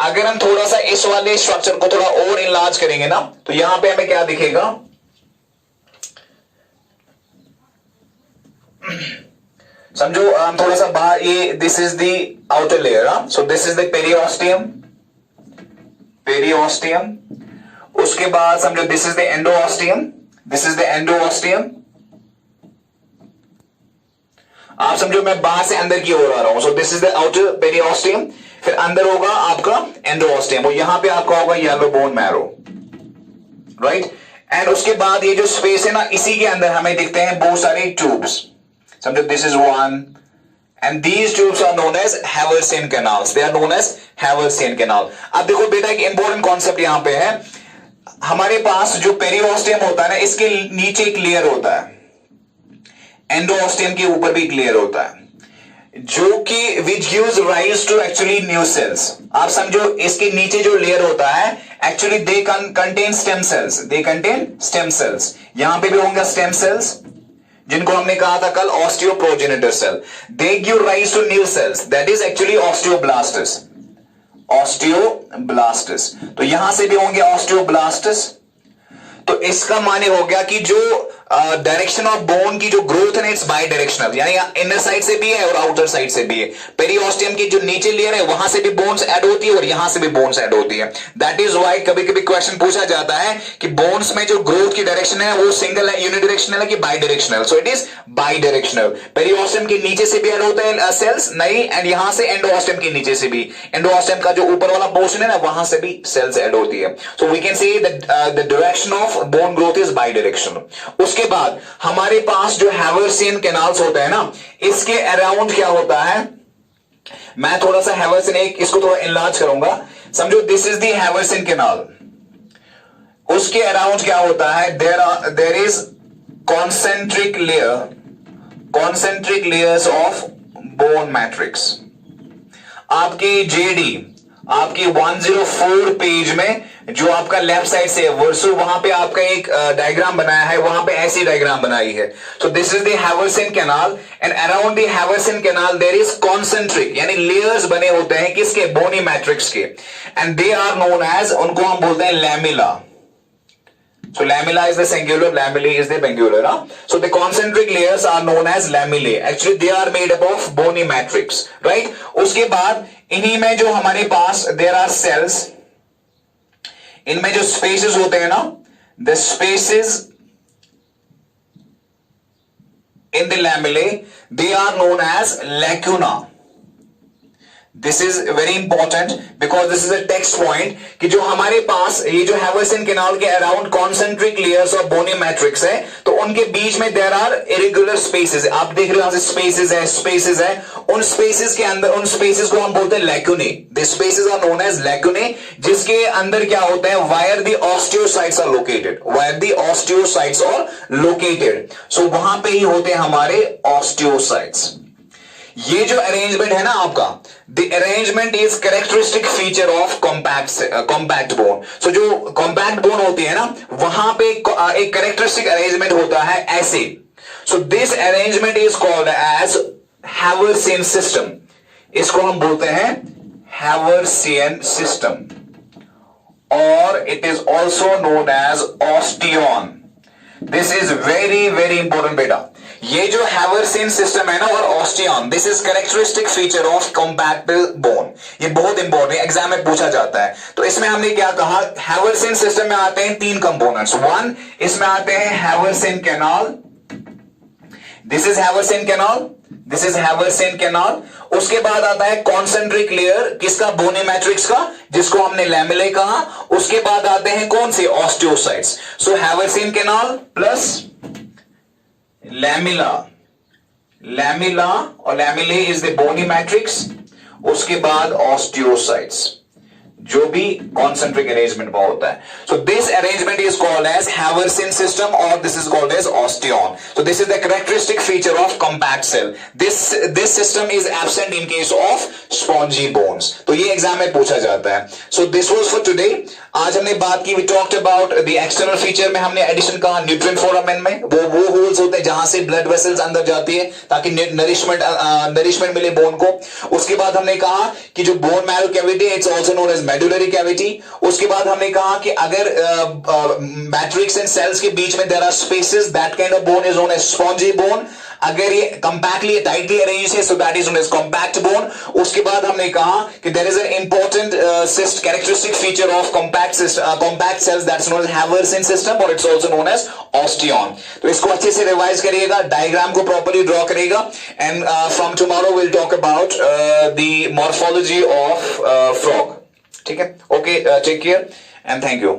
अगर हम थोड़ा सा इस वाले स्ट्रक्चर को थोड़ा और इनलार्ज करेंगे ना, तो यहां पे हमें क्या दिखेगा, समझो हम थोड़ा सा बाहर, ये this is the outer layer, so this is the periosteum, periosteum. उसके बाद समझो this is the endosteum, this is the endosteum. आप समझो मैं बाहर से अंदर की ओर आ रहा हूं, सो this is the outer periosteum, फिर अंदर होगा आपका एंडोऑस्टियम, और यहां पे आपका होगा yellow bone marrow, right. And उसके बाद ये जो स्पेस है ना, इसी के अंदर हमें दिखते हैं बहुत सारे ट्यूब्स, समझो this is one, and these tubes are known as Haversian canals, they are known as Haversian canal। अब देखो बेटा एक इंपॉर्टेंट कॉन्सेप्ट यहां पे है, हमारे पास जो पेरियोस्टियम होता है ना, इसके नीचे एक लेयर होता है, एंडोऑस्टियम के ऊपर भी एक लेयर होता है, जो कि which gives rise to actually new cells. आप समझो इसके नीचे जो लेयर होता है, actually they contain stem cells, they contain stem cells. यहां पे भी होंगे स्टेम सेल्स, जिनको हमने कहा था कल osteoprogenitor cell. They give rise to new cells, that is actually osteoblasts, osteoblasts. तो यहां से भी होंगे ऑस्टियोब्लास्टस। तो इसका माने हो गया कि जो डायरेक्शन ऑफ बोन की जो ग्रोथ है, इट्स बाई डायरेक्शनल, यानी इनर साइड से भी है और आउटर साइड से भी है। पेरियोस्टियम की जो नीचे लेयर है, वहां से भी बोन्स ऐड होती है और यहां से भी बोन्स ऐड होती है। दैट इज वाई कभी कभी क्वेश्चन पूछा जाता है कि बोन्स में जो ग्रोथ की डायरेक्शन है वो सिंगल है, यूनिडायरेक्शनल है कि by directional, so it is by directional. Periosteum के नीचे से भी ऐड होता है सेल्स, नहीं, एंड यहां से एंडोऑस्टियम के नीचे से भी, एंडोऑस्टियम का जो ऊपर वाला पोर्शन है ना, वहां से भी सेल्स ऐड होती है। So we can say the direction of bone growth is bidirectional. उसके बाद हमारे पास जो हैवर्सियन कैनाल्स होते हैं ना, इसके अराउंड क्या होता है, मैं थोड़ा सा हैवर्सियन एक इसको थोड़ा इनलार्ज करूंगा, समझो this is the haversian canal. उसके अराउंड क्या होता है, there is concentric layer, concentric layers of bone matrix. आपकी जेडी, आपकी 104 पेज में जो आपका लेफ्ट साइड से है वर्सो, वहां पे आपका एक डायग्राम बनाया है, वहां पे ऐसी डायग्राम बनाई है। So this is the haversian canal and around the haversian canal there is concentric, यानी लेयर्स बने होते हैं किसके, बोनी मैट्रिक्स के, and they are known as, उनको हम बोलते हैं lamella. So lamella is the singular, lamellae is the singular. So the concentric layers are known as lamellae. Actually they are made up of bony matrix, right? उसके बाद इन्हीं में जो हमारे पास there are cells, इनमें जो spaces होते हैं ना, the spaces in the lamellae, they are known as lacuna. This is very important because this is a text point कि जो हमारे पास ये जो हैवर्सियन कैनाल के around concentric layers of bony matrix है, तो उनके बीच में देयर आर इरेगुलर स्पेसेस। आप देख रहे हो स्पेसेस है, स्पेसेस है, उन स्पेसेस के अंदर, उन स्पेसेस को हम बोलते हैं lacunae. This spaces are known as lacunae, जिसके अंदर क्या होता है, where the osteocytes are located, where the osteocytes are located. So वहां पे ही होते हैं हमारे ऑस्टियोसाइट्स। ये जो अरेंजमेंट है ना आपका, the arrangement is characteristic feature of compact bone. So जो कॉम्पैक्ट बोन होती है ना, वहां पे एक कैरेक्टरिस्टिक अरेंजमेंट होता है ऐसे। So this arrangement is called as Haversian system. इसको हम बोलते हैं हैवर्सियन सिस्टम, और it is also known as osteon. This is very very important बेटा। ये जो हैवर्सियन सिस्टम है ना और osteon, this is characteristic feature of compact bone. ये बहुत इंपॉर्टेंट, एग्जाम में पूछा जाता है। तो इसमें हमने क्या कहा, हैवर्सियन सिस्टम में आते हैं तीन कंपोनेंट्स। वन, इसमें आते हैं Haversian canal, this is Haversian canal, this is Haversian canal. उसके बाद आता है कॉन्सेंट्रिक लेयर, किसका, बोनी मैट्रिक्स का, जिसको हमने लैमेले कहा। उसके बाद आते हैं कौन से, osteocytes. So Haversian canal plus lamella, lamella और lamellae is the bony matrix. उसके बाद ऑस्टियोसाइट्स, जो भी कॉन्सेंट्रिक अरेंजमेंट में होता है। So this arrangement is called as Haversian system और this is called as osteon. So this is the characteristic feature of compact cell. This system is absent in case of spongy bones. तो ये exam में पूछा जाता है। So this was for today. आज हमने बात की, we talked about the external feature में हमने एडिशन कहा, न्यूट्रिएंट फोरामेन में वो होल्स होते हैं जहां से ब्लड वेसल्स अंदर जाती है ताकि नरिशमेंट मिले बोन को। उसके बाद हमने कहा कि जो bone marrow cavity, it's also known as medullary cavity. उसके बाद हमने कहा कि अगर मैट्रिक्स एंड सेल्स के बीच में there are spaces, that kind of bone is known as spongy bone. अगर ये कंपैक्टली टाइटली अरेंज्ड है, so that is known as compact bone. उसके बाद हमने कहा कि there is an important cyst characteristic feature of compact cells, that's known as Haversian system, और it's also known as osteon. तो इसको अच्छे से रिवाइज करिएगा, डायग्राम को प्रॉपर्ली ड्रॉ करेगा, and from tomorrow will talk about the morphology of frog. ठीक है, okay, take care and thank you.